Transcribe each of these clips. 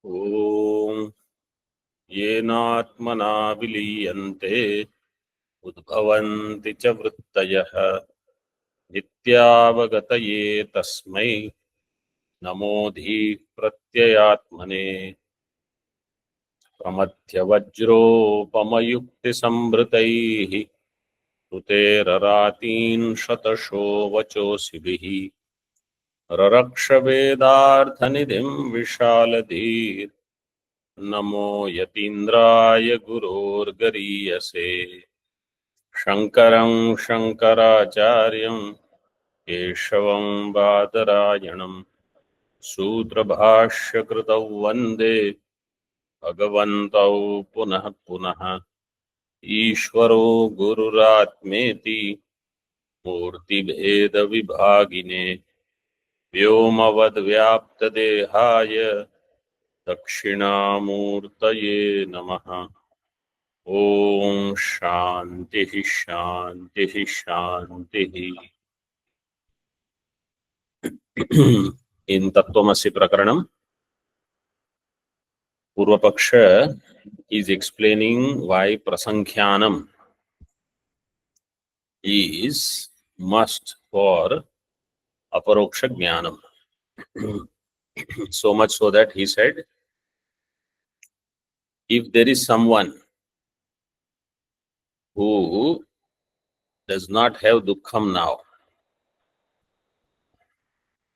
ॐ येनात्मना विलीयन्ते उद्भवन्ति च वृत्तयः नित्यावगतये तस्मै नमोऽधिः प्रत्ययात्मने प्रमथ्यवज्रोपमयुक्तिसंभृतैः कृतेररातीन् शतशो वचोऽसिभिः ररक्षवेदार्थनिधिं विशालधीर् नमो यतीन्द्राय गुरोर्गरीयसे शङ्करं शङ्कराचार्यं केशवं बादरायणं सूत्रभाष्यकृतौ वन्दे भगवन्तौ पुनः पुनः ईश्वरो गुरुरात्मेति मूर्तिभेदविभागिने व्योमवद्व्याप्तदेहाय दक्षिणामूर्तये नमः। ओम शांति शांति शांति। इन तत्वमसि प्रकरणम पूर्व पक्ष is explaining why prasankhyanam is must for aparoksha jnanam. So much so that he said, if there is someone who does not have dukkham now,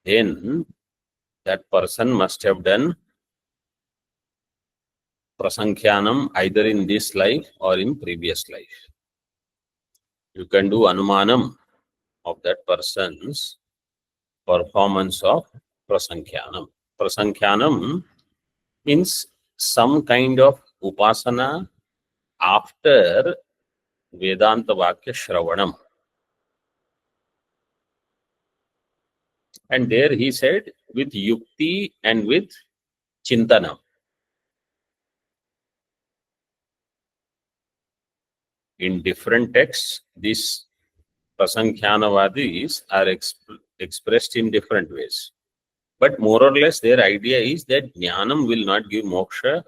then that person must have done prasankhyanam either in this life or in previous life. You can do anumanam of that person's performance of prasankhyanam. Prasankhyanam means some kind of upasana after Vedanta Vakya Shravanam. And there he said with yukti and with chintanam. In different texts, these prasankhyanavadis are expressed in different ways. But more or less their idea is that jnanam will not give moksha.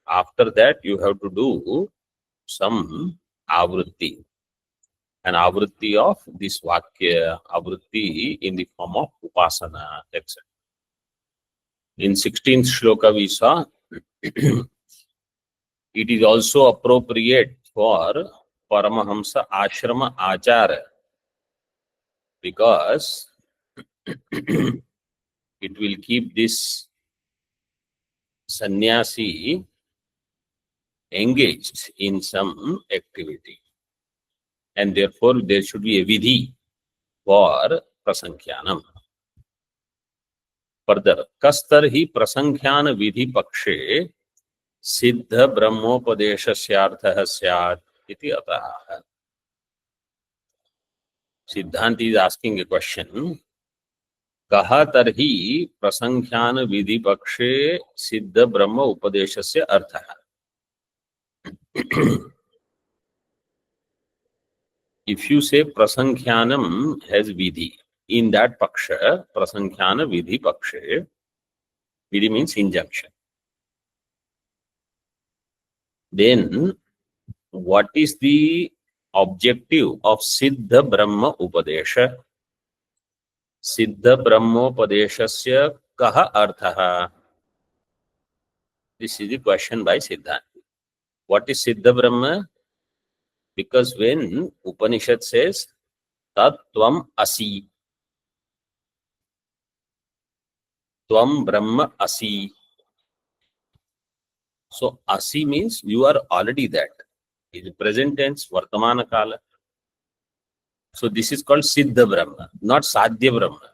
After that you have to do some avritti. An avritti of this vakya, avritti in the form of upasana, etc. In 16th shloka we saw it is also appropriate for Paramahamsa ashrama achara because it will keep this sannyasi engaged in some activity, and therefore there should be a vidhi for prasankhyanam. Further, kastarhi prasankhyan vidhi pakshe siddha brahmopadeshasyarthah syat iti atah. Siddhanti is asking a question. कहा तरहि प्रसंख्यान विधि पक्षे सिद्ध ब्रह्म उपदेशस्य अर्थः. If you say prasankhyanam has vidhi, in that paksha, prasankhyana vidhi pakshe, vidhi means injunction. Then what is the objective of siddha brahma upadesha? Siddha brahmopadeshasya kaha arthaha? This is the question by Siddhanti. What is siddha brahma? Because when Upanishad says tat tvam asi, tvam brahma asi, so asi means you are already that. In the present tense, vartamana kala. So this is called siddha brahma, not sadhya brahma.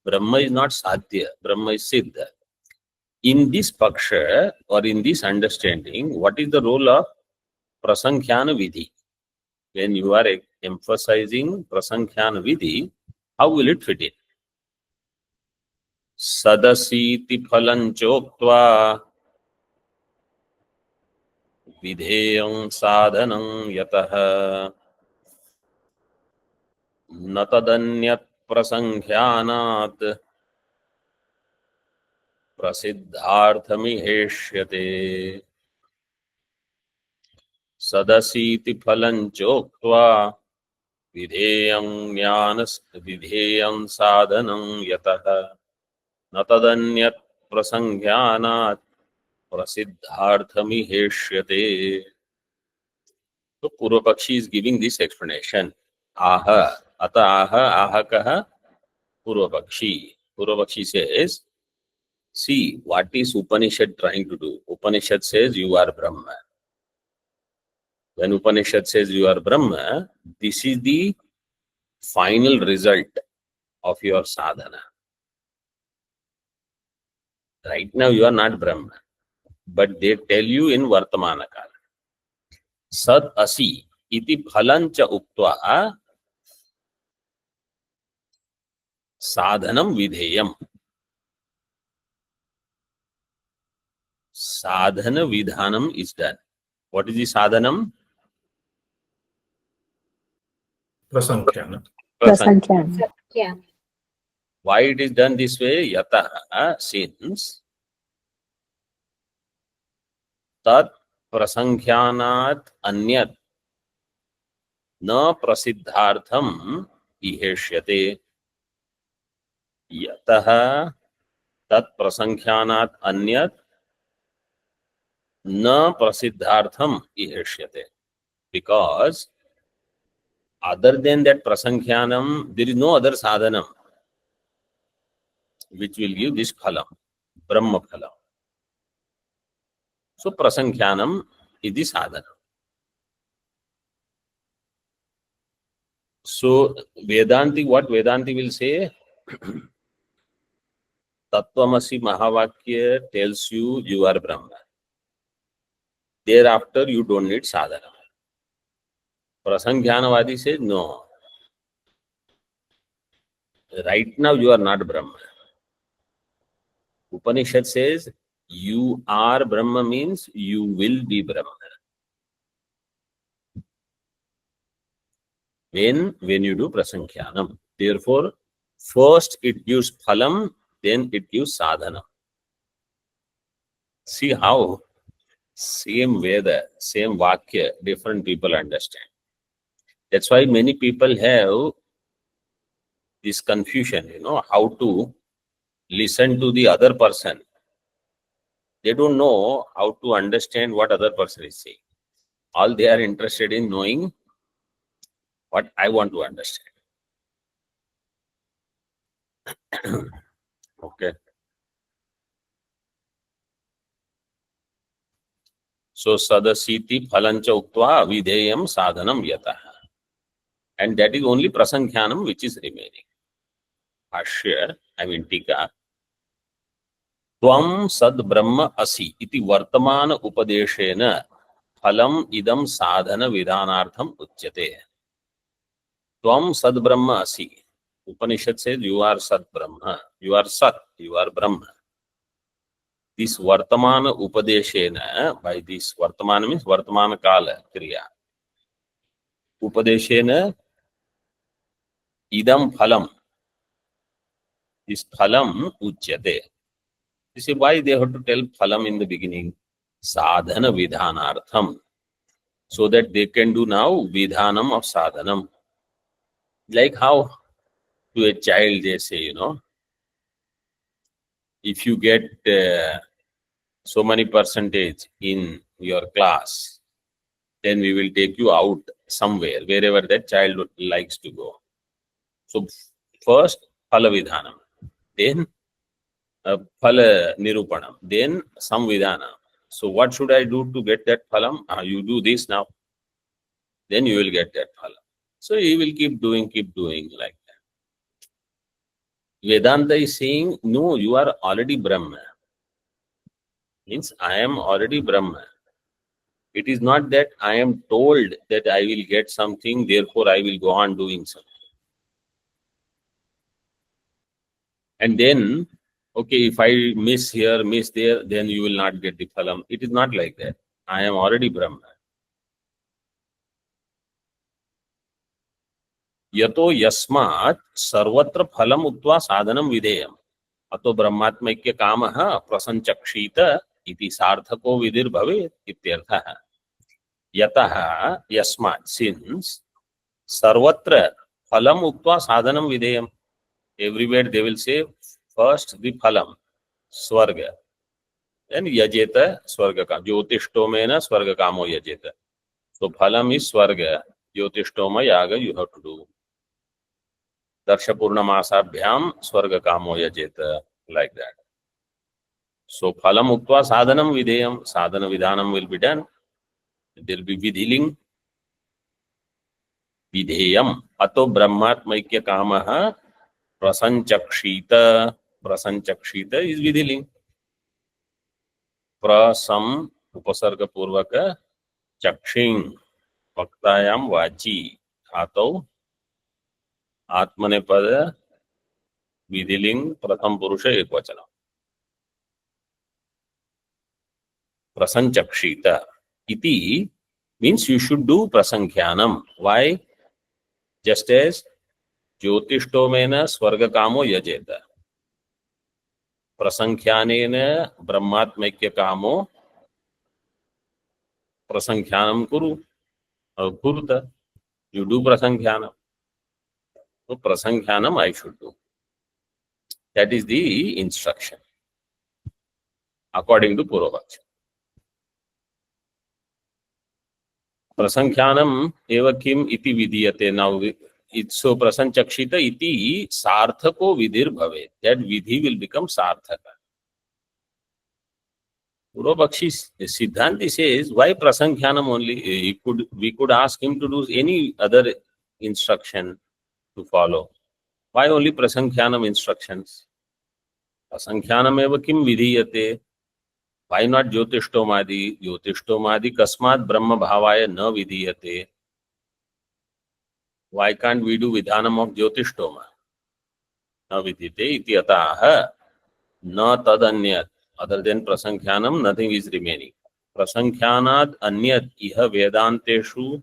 Brahma is not sadhya, Brahma is siddha. In this paksha or in this understanding, what is the role of prasankhyana vidhi? When you are emphasizing prasankhyana vidhi, how will it fit in? Sadasiti phalam choktva vidheyam sadhanam yataha natadanyat prasankhyanat प्रसिद्धार्थमिहेष्यते सदसीति फलं चोक्त्वा विधेयं साधनं यतः न तदन्यत् प्रसंज्ञानात् प्रसिद्धार्थमिहेष्यते. So Purva Pakshi is giving this explanation. Aha, ata aha, ahakah Purva Pakshi. Purva Pakshi says, see, what is Upanishad trying to do? Upanishad says you are Brahma. When Upanishad says you are Brahma, this is the final result of your sadhana. Right now you are not Brahma, but they tell you in Vartamana Kala. Sad asi iti phalancha uktva sadhanam vidheyam. Sadhana vidhanam is done. What is the sadhanam? Prasankhyanam. Prasankhyanam. Yeah. Why it is done this way? Yataha, since tat prasankhyanat anyat na prasiddhartham iheshyate. Yataha tat prasankhyanat anyat na prasiddhartham iheshyate. Because other than that prasankhyanam, there is no other sadhanam which will give this phalam, Brahma phalam. So prasankhyanam is the sadhana. So Vedanti, what Vedanti will say? Tattvamasi Mahavakya tells you you are Brahma. Thereafter you don't need sadhana. Prasankhyanavadi says no. Right now you are not Brahma. Upanishad says you are Brahma means you will be Brahma. When you do prasankhyanam. Therefore, first it gives phalam, then it gives sadhana. See how same Veda, same Vakya, different people understand. That's why many people have this confusion, how to listen to the other person. They don't know how to understand what other person is saying. All they are interested in knowing what I want to understand. Okay. So sadasiti phalancha uktva videyam sadhanam yatah. And that is only prasankhyanam which is remaining. Bhashya, Tika. Tvam sad brahma asi iti vartamana upadeshena phalam idam sadhana vidhanartham uchyate. Tvam sad brahma asi. Upanishad says you are Sat Brahma. You are Sat. You are Brahma. This Vartamana Upadeshena, by this Vartamana means Vartamana Kala Kriya. Upadeshena Idam Phalam. This Phalam Uchyate. You see why they have to tell Phalam in the beginning? Sadhana Vidhanartham. So that they can do now Vidhanam of Sadhanam. Like how to a child they say, if you get so many percentage in your class, then we will take you out somewhere, wherever that child likes to go. So first phala vidhanam, then phala nirupanam, then samvidhanam. So what should I do to get that phalam? You do this now, then you will get that phalam. So you will keep doing like that. Vedanta is saying, no, you are already Brahma. Means I am already Brahma. It is not that I am told that I will get something, therefore I will go on doing something. And then, okay, if I miss here, miss there, then you will not get the phalam. It is not like that. I am already Brahma. Yato yasmat sarvatra phalam uktva sadhanam videyam. अतो ब्रह्मात्मैक्य कामः प्रसञ्चक्षीत इति सार्थको विधिर्भवेत् इत्यर्थः। यतः यस्मात् since सर्वत्र फलम उक्त्वा साधनम विधेयम, everywhere they will say first the फलम स्वर्ग, then yajeta swarga kam, jyotishtomena swarga kamo yajeta. So phalam is swarga, jyotishtoma yaga you have to do. Darsha purnamasabhyam swarga kamo yajeta, like that. So phalam uktva sadhanam videyam, sadhana vidhanam will be done. There will be vidhiling. Vidheyam ato brahmatmaikya kamaha prasanchakshita. Prasanchakshita is vidhiling. प्रसम उपसर्ग पूर्वक चक्षिंग वक्तायाम वाची धातौ आत्मनेपद विधिलिंग प्रथम पुरुष एकवचन प्रसंचक्षित इति means you should do prasankhyanam. Why? Just as ज्योतिष्टोमेन स्वर्ग कामो यजेत, प्रसंख्यानेन ब्रह्मात्मैक्य कामो प्रसंख्यानम कुरु और कुरुत, you do prasankhyanam. So prasankhyanam I should do. That is the instruction according to Puravaksha. Prasankhyanam eva kim iti vidiyate. Now it's so prasanchakshita iti sarthako vidhir bhave. That vidhi will become sarthaka. Purvapakshi Siddhanti says, why prasankhyanam only? We could ask him to do any other instruction to follow. Why only prasankhyanam instructions? Prasankhyanam eva kim vidhiyate. Why not jyotishtomadi? Jyotishtomadi kasmat brahma bhavaya na vidhiyate. Why can't we do vidhanam of jyotishtoma? Na vidhite iti ataha na tadanyat. Other than prasankhyanam, nothing is remaining. Prasankhyanad anyat iha vedanteshu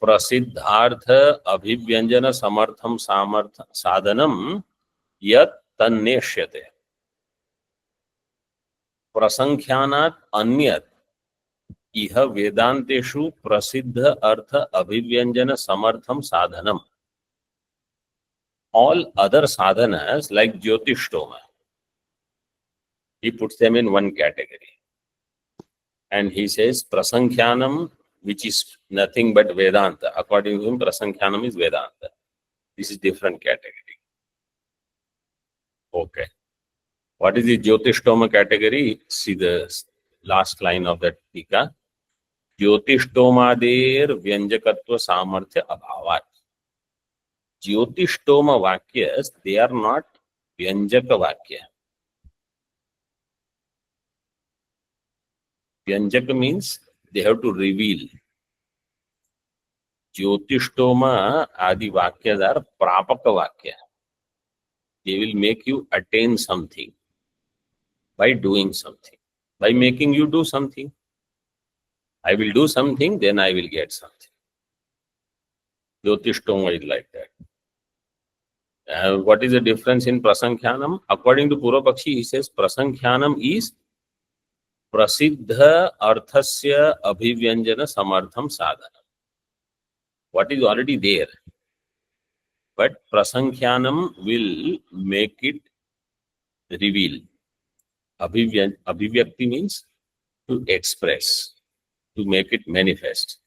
prasiddhartha abhivyanjana samartham samartha sadhanam yat tanneshyate. Prasankhyanat anyat iha vedanteshu prasiddha artha abhivyanjana samartham sadhanam. All other sadhanas like jyotishtoma, he puts them in one category. And he says prasankhyanam, which is nothing but Vedanta. According to him, prasankhyanam is Vedanta. This is different category. Okay. What is the jyotishtoma category? See the last line of that tika. Jyotishtomader vyanjakatva samarthya abhavat. Jyotishtoma vakyas, they are not vyanjaka vakya. Vyanjaka means they have to reveal. Jyotishtoma adi vakyas are prapaka vakya. They will make you attain something by doing something, by making you do something. I will do something, then I will get something. Jyotishtoma is like that. What is the difference in prasankhyanam? According to Purvapakshi, he says prasankhyanam is prasiddha arthasya abhivyanjana samartham sadhana. What is already there. But prasankhyanam will make it reveal. Abhivyakti means to express, to make it manifest.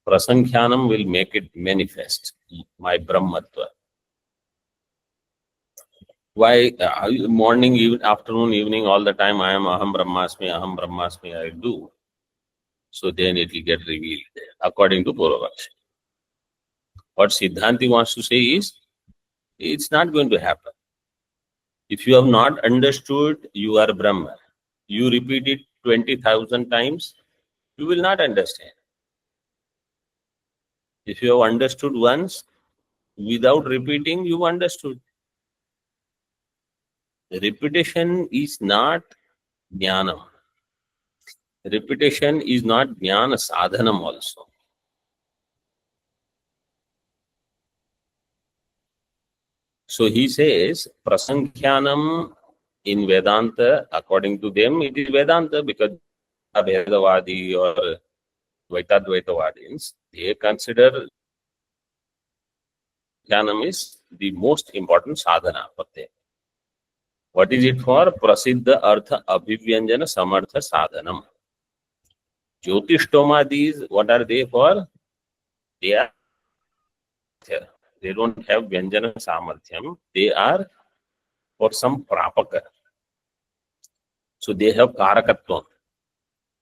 Prasankhyanam will make it manifest, my Brahmatva. Why morning, afternoon, evening, all the time I am aham brahmasmi, I do. So then it will get revealed according to Purvapakshi. What Siddhanti wants to say is, it's not going to happen. If you have not understood, you are Brahma. You repeat it 20,000 times, you will not understand. If you have understood once, without repeating, you understood. Repetition is not jnanam. Repetition is not jnana sadhanam also. So he says Prasankhyanam in Vedanta, according to them, it is Vedanta because Bhedavadi or Dvaitadvaitavadins, they consider Jnanam is the most important sadhana for them. What is it for? Prasiddha Artha Abhivyanjana Samartha Sadhanam. Jyotishthomadis, what are they for? They are, they don't have Vyanjana Samarthyam. They are for some Prapaka. So they have Karakatvam,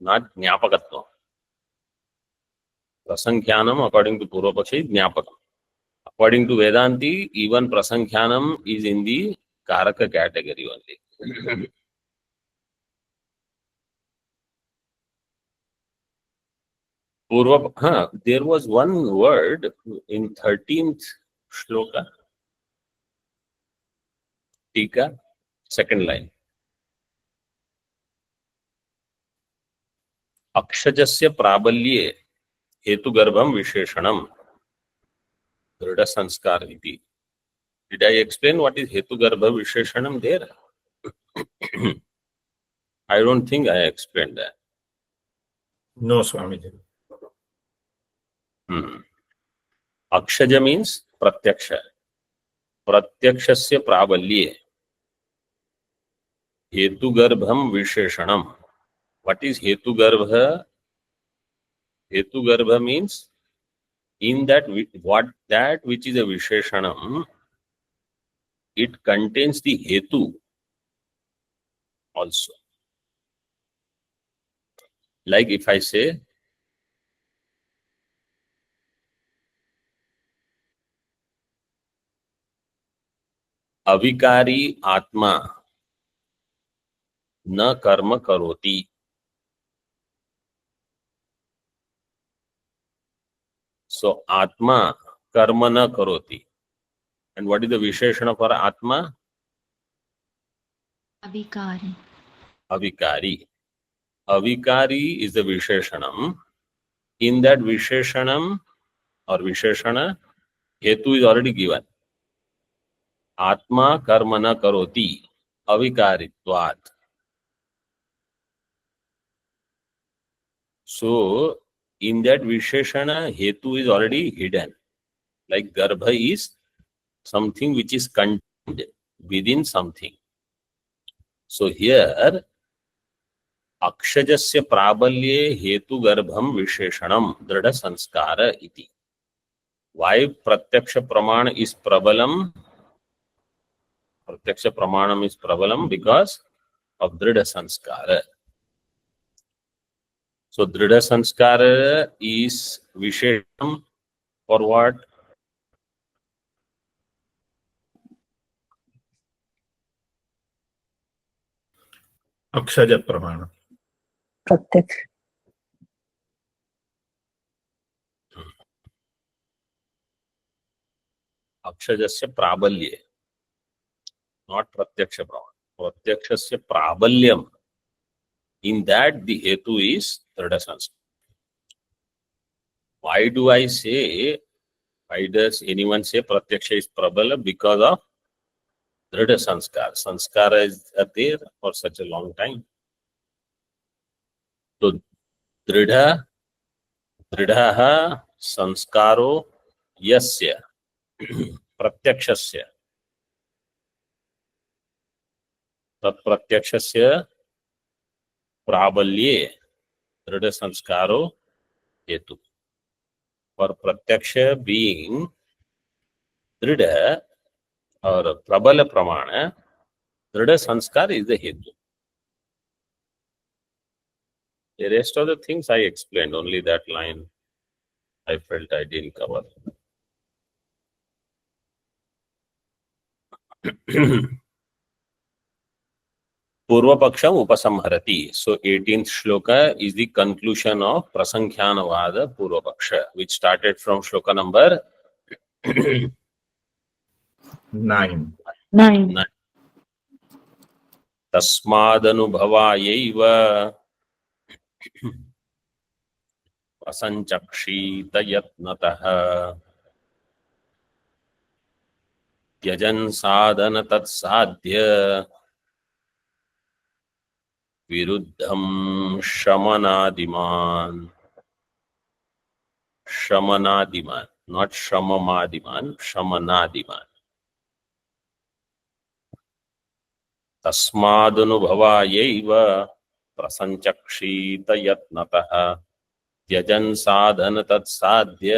not Jnapakatvam. Prasankhyanam, according to Purvapakshi, is Jnapakam. According to Vedanti, even Prasankhyanam is in the Karaka category only. There was one word in 13th shloka, Tika, second line. Akshajasya prabalye hetugarbham visheshanam drida sanskar iti. Did I explain what is hetugarbha visheshanam there? I don't think I explained that. No, Swamiji. Akshaja means pratyaksha. Pratyakshasya prabalye hetugarbham visheshanam. What is hetugarbha? Hetugarbha means in that which is a visheshanam, it contains the hetu also. Like if I say avikari atma na karma karoti. So atma karma na karoti. And what is the visheshana for atma? Avikari. Avikari. Avikari is the visheshanam. In that visheshanam or visheshana, hetu is already given. Atma karma na karoti. Avikaritvat. So in that visheshana, hetu is already hidden. Like garbha is something which is contained within something. So here, akshajasya prabalye hetu garbham visheshanam drida sanskara iti. Why pratyaksha pramana is prabalam? Pratyaksha pramanam is prabalam because of drida sanskara. So drida sanskara is visheshanam for what? Akshaja Pramana. प्रत्यक्ष Akshajasya prabalye, not pratyaksha pramana. Pratyakshasya prabalyam. In that the hetu is drida sanskara. Why do I say, why does anyone say pratyaksha is prabala? Because of drida sanskara. Sanskara is there for such a long time. So dridha sanskaro yasya pratyakshasya tat pratyakshasya prabalye dridha sanskaro hetu. For pratyaksha being dridha or prabala pramana, dridha sanskar is the hetu. The rest of the things I explained, only that line I felt I didn't cover. Purvapaksham upasamharati. So 18th shloka is the conclusion of Prasankhyanavada Purvapaksha, which started from shloka number 9. 9. Tasmadanubhavayaiva prasanchakshita yatnataha त्यजन् साधन तत्साध्य विरुद्धं शमनादिमान्. शमनादिमान्, not shamamadiman, shamanadiman. तस्मादनुभवायैव प्रसञ्चक्षीत यत्नतः त्यजन् साधन तत्साध्य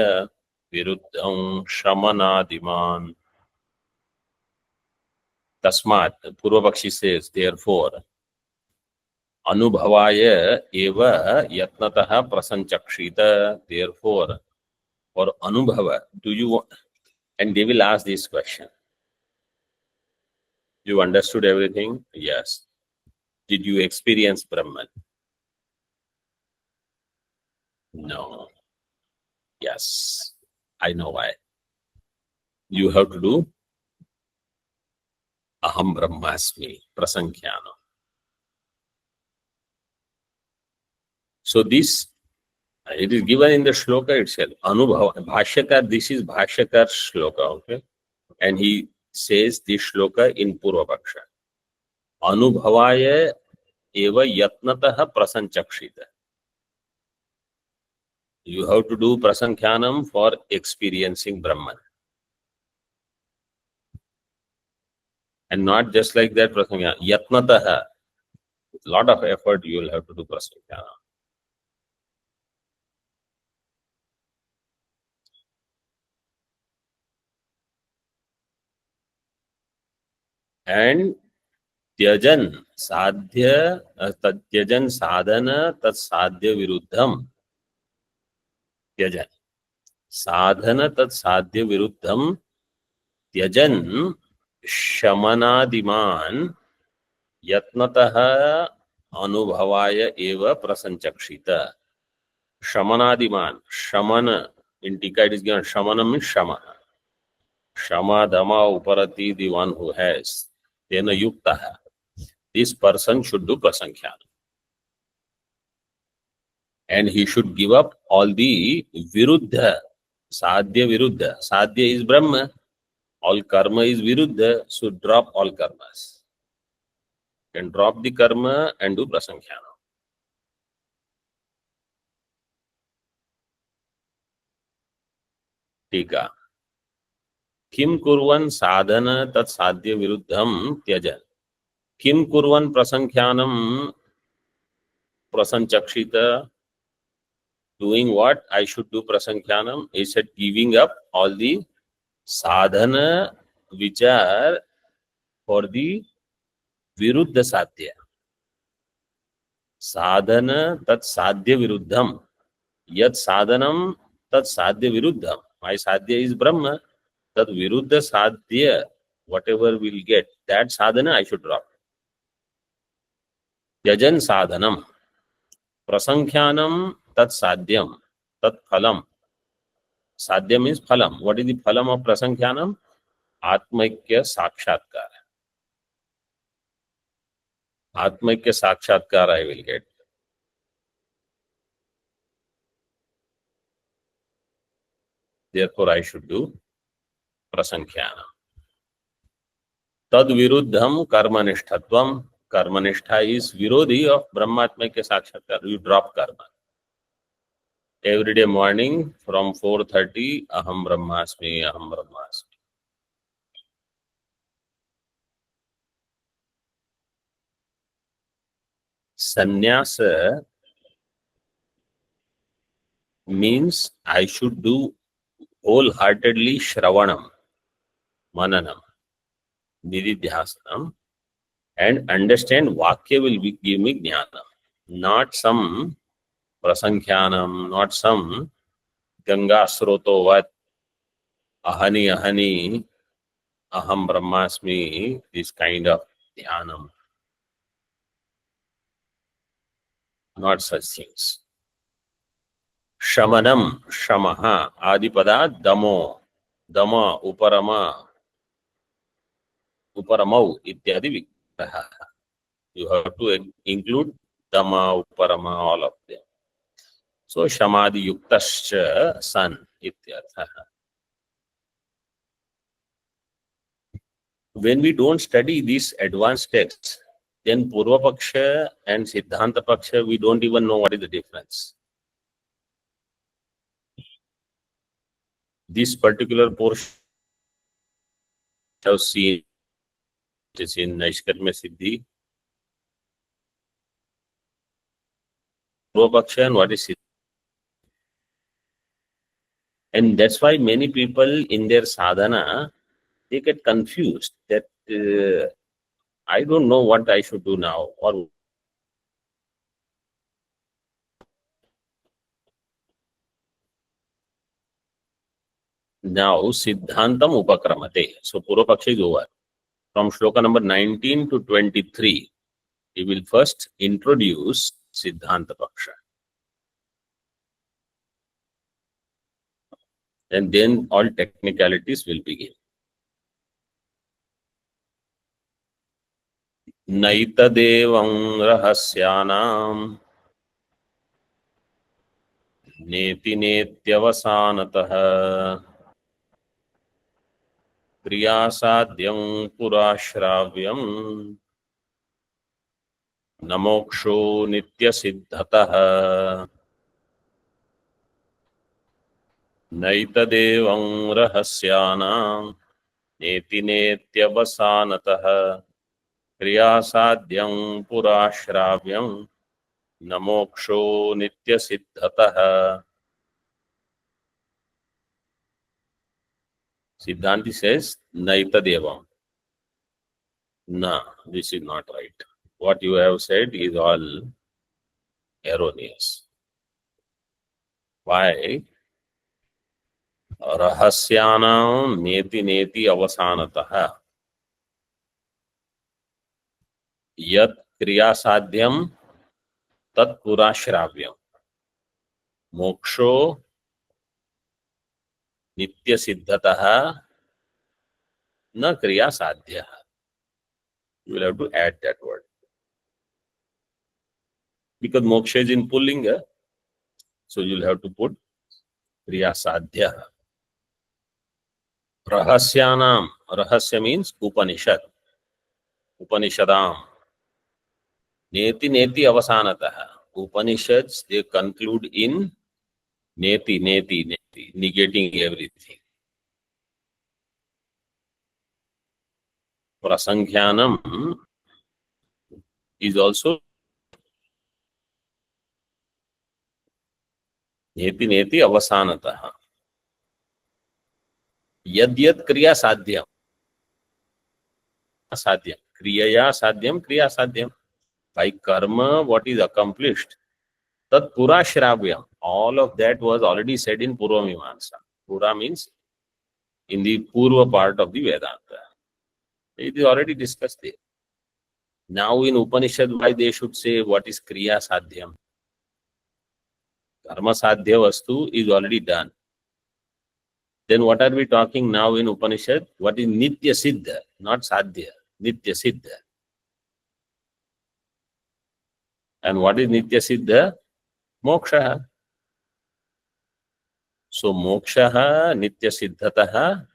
विरुद्धं शमनादिमान्. तस्मात्, पूर्वपक्षी says, therefore, अनुभवाय एव यत्नतः प्रसञ्चक्षीत, therefore, for anubhava, do you, and they will ask this question. You understood everything? Yes. Did you experience Brahman? No. Yes. I know why. You have to do Aham Brahmasmi, Prasankhyanam. So this, it is given in the shloka itself. Anubhava, Bhashyakar, this is Bhashyakar's shloka, okay? And he says this shloka in Purvapaksha. Anubhavaya eva yatnataha prasanchakshita. You have to do prasankhyanam for experiencing Brahman. And not just like that prasankhyanam. Yatnataha, lot of effort you will have to do prasankhyanam. And tyajan sadhya, tyajan sadhana tat sadhya viruddham. Tyajan sadhana tat sadhya viruddham tyajan shamanadiman yatnatah anubhavaya eva prasanchakshita. Shamanadiman, shamana, in Tika it is given shamana means shama. Shama dhamma uparati, the one who has. Tena yuktaha. This person should do prasankhyanam. And he should give up all the viruddha, sadhya viruddha. Sadhya is Brahma. All karma is viruddha, so drop all karmas. Can drop the karma and do prasankhyanam. Tika. Kim kurvan sadhana tat sadhya viruddham tyajan. Kim kurvan prasankhyanam prasanchakshita. Doing what? I should do prasankhyanam. He said giving up all the sadhana which are for the viruddha sadhya. Sadhana tat sadhya viruddham. Yat sadhanam tat sadhya viruddham. My sadhya is Brahma. Tat viruddha sadhya, whatever we'll get, that sadhana I should drop. Yajan sadhanam. Prasankhyanam tat sadhyam. Tat phalam. Sadhya means phalam. What is the phalam of prasankhyanam? Atmaikya sakshatkar. Atmaikya sakshatkar I will get. Therefore I should do prasankhyanam. Tad viruddham karmanishtatvam. Karmanishtha is virodhi of Brahmatmaikya sakshatkar. You drop karma. Every day morning from 4:30, Aham Brahmasmi, Aham Brahmasmi. Sannyasa means I should do wholeheartedly Shravanam, Mananam, Nididhyasanam, and understand Vakya will give me Jnanam, not some Prasankhyanam, not some Ganga Srotovat, Ahani Ahani, Aham Brahmasmi, this kind of Dhyanam. Not such things. Shamanam, Shamaha, Adipada, Damo, Dama, Uparama, Uparamau, Ityadi Viktaha. You have to include Dama, Uparama, all of them. So, Shamadi Yuktascha, San, Ityartha. when we don't study these advanced texts, then Purva Paksha and Siddhanta Paksha, we don't even know what is the difference. This particular portion I have seen, it is in Naishkarmya Siddhi, Purva Paksha and what is Siddhanta. And that's why many people in their sadhana, they get confused that I don't know what I should do now, or now Siddhantam Upakramate. So Purva Paksha is over. From shloka number 19 to 23, he will first introduce Siddhanta Paksha. And then all technicalities will begin. Naita devam rahasyanam neti netyavasanatah kriyasadyam purashravyam namoksho nityasiddhatah. Naitadevam rahasyanam neti netyavasanatah kriyasadyam purashravyam namoksho nityasiddhatah. Siddhanti says, Naitadevam. No, this is not right. What you have said is all erroneous. Why? Rahasyanam neti neti avasanatah yat kriyasadhyam tat purashravyam moksho nityasiddhatah na kriyasadhyah. You will have to add that word. Because moksha is in pullinga, so you will have to put kriyasadhyah. Rahasyanam. Rahasya means Upanishad. Upanishadam. Neti neti avasanatah. Upanishads, they conclude in neti, neti, neti, negating everything. Prasanghyānam is also neti neti avasanatah. Yad yad kriya sadhyam. Sadhyam. Kriyaya sadhyam, kriya sadhyam. By karma, what is accomplished, tat pura shravyam. All of that was already said in Purva Mimamsa. Pura means in the Purva part of the Vedanta. It is already discussed there. Now in Upanishad, why they should say what is kriya sadhyam? Karma sadhya vastu is already done. Then what are we talking now in Upanishad? What is nitya siddha, not sadhya, nitya siddha. And what is nitya siddha? Moksha. So moksha nitya siddhatah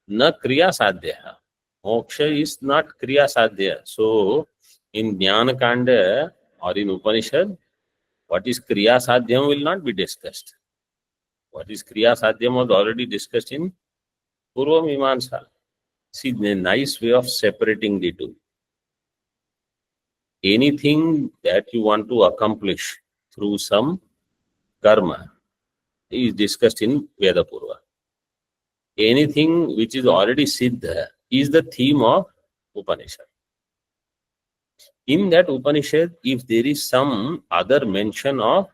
na kriya sadhya. Moksha is not kriya sadhya. So in Jnana Kanda or in Upanishad, what is kriya sadhyam will not be discussed. What is kriya sadhyam was already discussed in Purva Mimamsa. See, a nice way of separating the two. Anything that you want to accomplish through some karma is discussed in Veda Purva. Anything which is already siddha is the theme of Upanishad. In that Upanishad, if there is some other mention of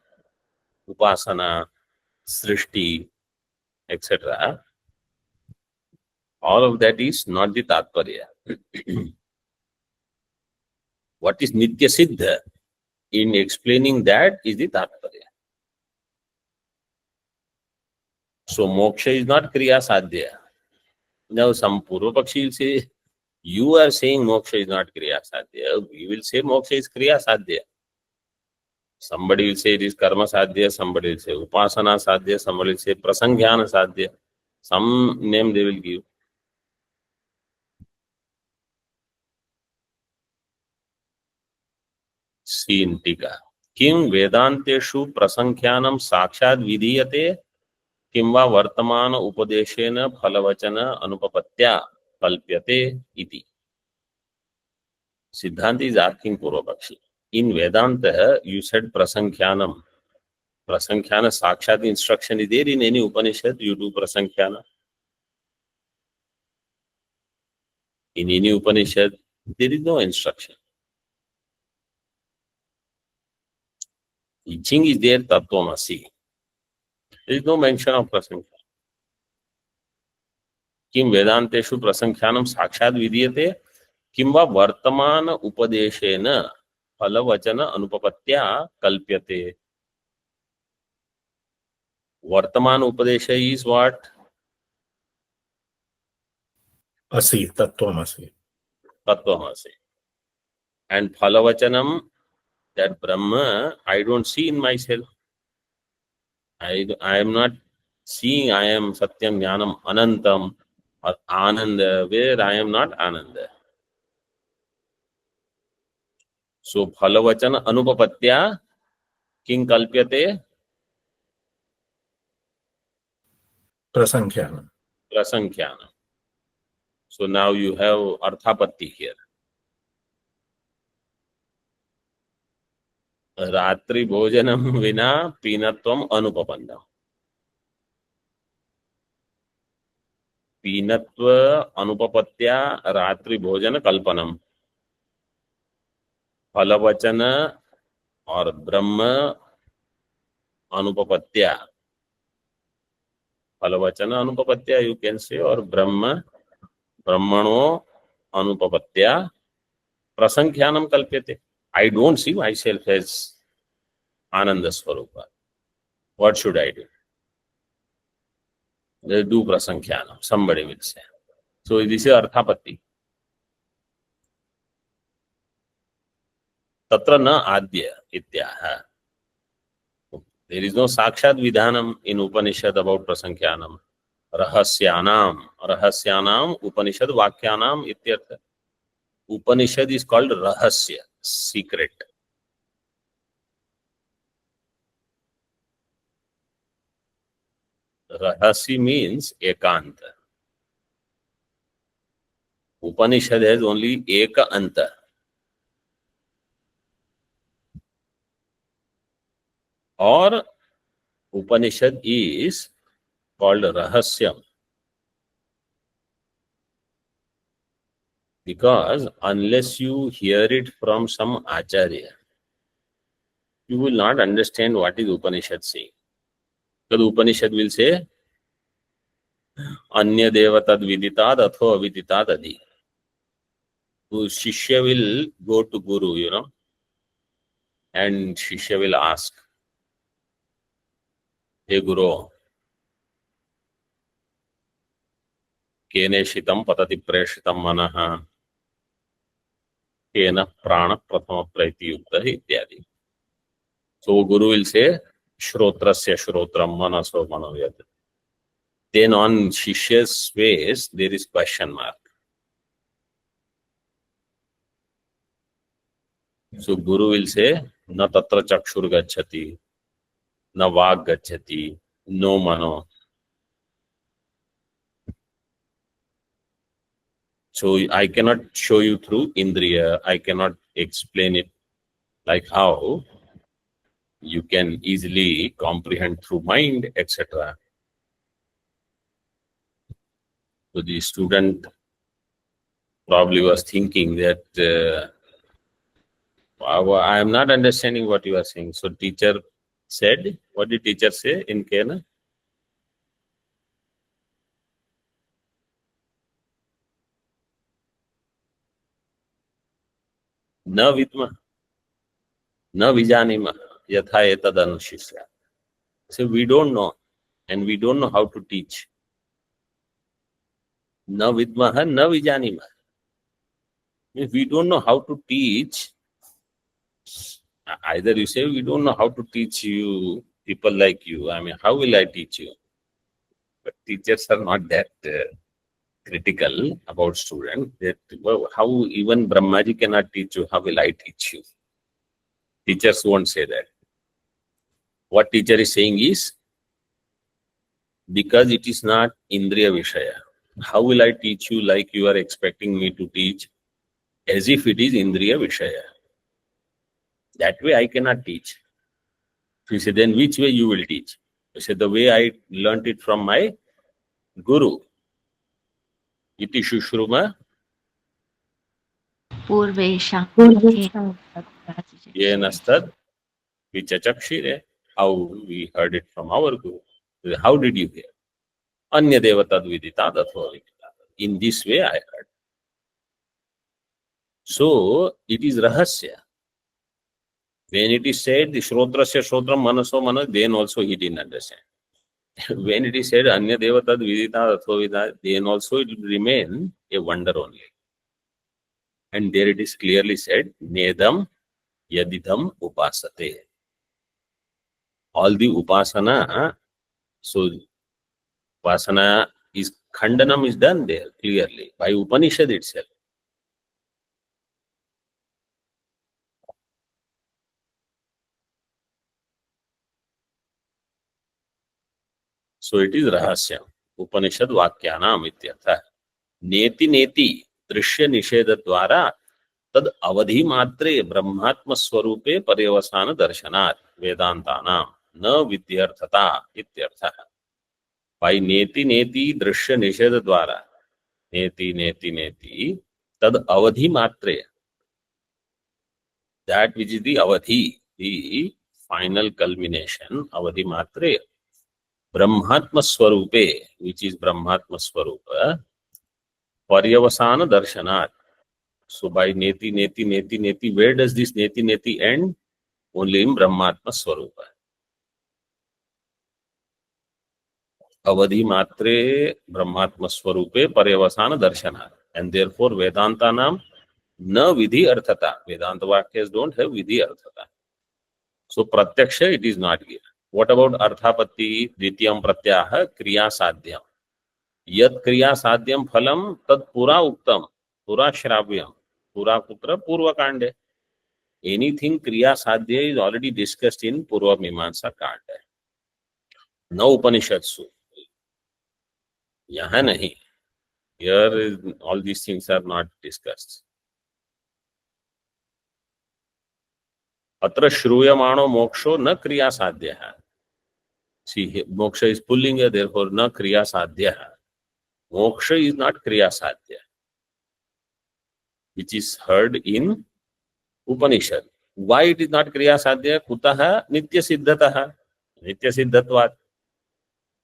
upasana, srishti, etc., all of that is not the tatparya. What is nitya siddha? In explaining that is the tatparya. So moksha is not kriya sadhya. Now some Purvapakshi will say, you are saying moksha is not kriya sadhya. We will say moksha is kriya sadhya. Somebody will say it is karma sadhya, somebody will say upasana sadhya, somebody will say prasanghyana sadhya. Some name they will give. सी इन टीका किं वेदांतेषु प्रसंख्यानं साक्षात् विधीयते किं वा वर्तमान उपदेशेन फलवचन अनुपपत्त्या कल्प्यते इति. Siddhanti is asking Purvapakshi. In Vedanta, you said prasankhyanam. Prasanghyana sakshat instruction is there in any Upanishad, you do prasanghyana. In any Upanishad, there is no instruction. Teaching is there, Tattvamasi. There is no mention of prasankhya. Kim Vedanteshu prasankhyanam sakshat vidiyate किं वा वर्तमान उपदेशेन फलवचन अनुपपत्त्या कल्प्यते. वर्तमान उपदेश is what? Asi, Tattvamasi. Tattvamasi. And phalavachanam, that Brahma, I don't see in myself. I am not seeing I am Satyam Jnanam Anantam or Ananda, where I am not Ananda. So phalavachana anupapatya king kalpyate Prasankhyanam. prasankhyanam. So now you have arthapatti here. Ratri bhojanam vina pinatvam anupapannam. Pinatva anupapatya ratri bhojana kalpanam. Phalavachana or Brahma anupapatya. Phalavachana anupapatya you can say, or Brahmano anupapatya prasankhyanam kalpyate. I don't see myself as Ananda Swarupa. What should I do? Do prasankhyanam, somebody will say. So this is arthapatti. Tatra na adya ityaha. There is no sakshat vidhanam in Upanishad about prasankhyanam. Rahasyanam Upanishad Vakyanam ityartha. Upanishad is called rahasya, secret. Rahasi means ekanta. Upanishad has only eka anta. Or Upanishad is called rahasyam. Because unless you hear it from some acharya, you will not understand what is Upanishad saying. Because Upanishad will say, Anya devatad viditad atho aviditad adi. So Shishya will go to Guru, and Shishya will ask, Hey Guru, kene shitam patati preshitam manaha, kena prana prathama praiti yukta ityadi. So Guru will say, Shrotrasya shrotram manaso manovyat. Then on Shishya's face, there is question mark. So Guru will say, Na tatra chakshur gacchati, na vag gacchati, no mano. So I cannot show you through Indriya, I cannot explain it like how you can easily comprehend through mind, etc. So the student probably was thinking that I am not understanding what you are saying. So teacher said, what did teacher say in Kena? Na vidma, na vijanima, yatha etad anushishya. So we don't know, and we don't know how to teach. Na vidmaha, na vijanima. If we don't know how to teach, either you say we don't know how to teach you, people like you. I mean, how will I teach you? But teachers are not that critical about students. That how even Brahmaji cannot teach you. How will I teach you? Teachers won't say that. What teacher is saying is, because it is not Indriya Vishaya, how will I teach you like you are expecting me to teach as if it is Indriya Vishaya? That way I cannot teach. So he said, then which way you will teach? I said, the way I learnt it from my Guru. Iti Shushruma Purvesha. Yenastad Vichachakshire. How we heard it from our Guru. How did you hear? Anya Devatad Vidita Datva Vidita. In this way I heard. So it is Rahasya. When it is said, the Shrotrasya Shrotram Manaso Manas, then also he didn't understand. When it is said, Anya Devatad Vidita Datva Vidita, then also it will remain a wonder only. And there it is clearly said, Nedam Yadidam Upasate. All the Upasana, so Upasana is, Khandanam is done there clearly by Upanishad itself. So it is Rahasya. Upanishad Vakyanam ityartha. Neti neti Drishya Nisheda Dwara Tad Avadhi Matre Brahmatma Swarupe Paryavasana Darshanat Vedantanam Na Vidyarthata ityartha. By Neti Neti Drishya Nisheda Dwara. Neti Neti Neti Tad Avadhi Matre. That which is the Avadhi, the final culmination, Avadhi Matre. Brahmatma Swarupe, which is Brahmatma Swarupa, Paryavasana Darshanat. So by Neti, Neti, Neti, Neti, where does this Neti, Neti end? Only in Brahmatma Swarupa. Avadhi Matre Brahmatma Swarupe Paryavasana Darshanat. And therefore Vedantanam na Vidhi Arthata. Vedanta Vakyas don't have Vidhi Arthata. So Pratyaksha it is not given. What about Arthapatti, Dvitiyam Pratyaha, Kriya Sadhyam? Yat Kriya Sadhyam Phalam Tad Pura Uktam, Pura Shravyam, Pura Putra Purva Kande. Anything Kriya Sadhya is already discussed in Purva Mimamsa Kanda. No Upanishatsu. Yaha nahi. Here all these things are not discussed. Atra Shruyamano Moksho na Kriya Sadhya. See, moksha is pullinga, therefore na kriya sadhya. Moksha is not kriya sadhya, which is heard in Upanishad. Why it is not kriya sadhya? Kutaha nitya siddhataha. Nitya siddhatvat.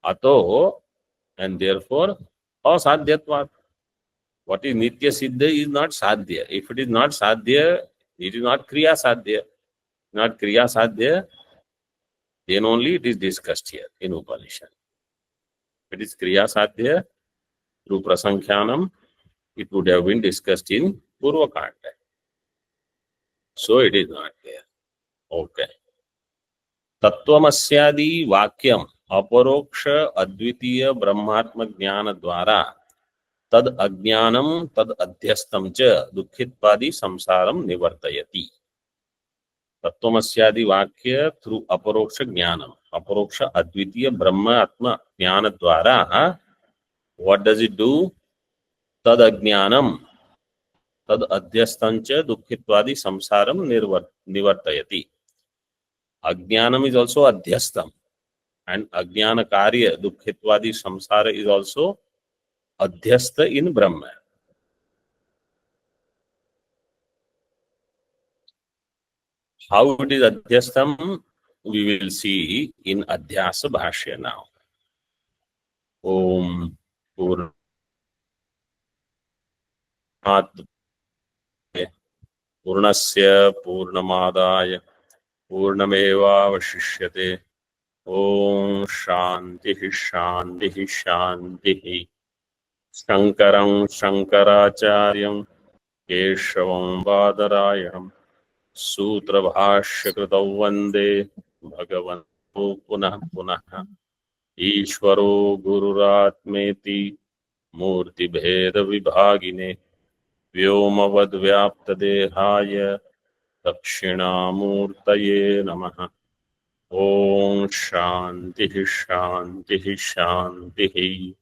Ato, and therefore asadhyatvat. What is nitya siddha is not sadhya. If it is not sadhya, it is not kriya sadhya. Not kriya sadhya, then only it is discussed here in Upanishad. If it is Kriya Sadhya, through Prasankhyanam, it would have been discussed in Purva Kanda. So it is not there. Okay. Tattvamashyadi Vakyam Aparoksha Advitiya Brahmatma Jnana Dwara Tad Ajnanam Tad Adhyastam Cha Dukkhitpadi Samsaram Nivartayati. Tattvamashyadi Vakya through Aparoksha Jnanam. Aparoksha Advitiya Brahma Atma Jnana Dwara. What does it do? Tad Ajnanam Tad Adhyastancha Dukkhitwadi Samsaram Nivartayati. Ajnanam is also Adhyastam. And Ajnana Karya Dukkhitwadi Samsara is also Adhyasta in Brahma. How it is Adhyastam, we will see in Adhyasa Bhashya now. Om Purnat Purnasya Purnamadaya Purnameva Vashishyate. Om Shanti Shanti Shanti. Shankaram Shankaracharyam Keshavam Badarayanam Sutra Bhashya Kritav Vande Bhagavanto Punah Punah. Ishvaro Gururatmeti Murti Bheda Vibhagine Vyomavad Vyapta Dehaya दक्षिणामूर्तये नमः। ओम शांति शांति शांति।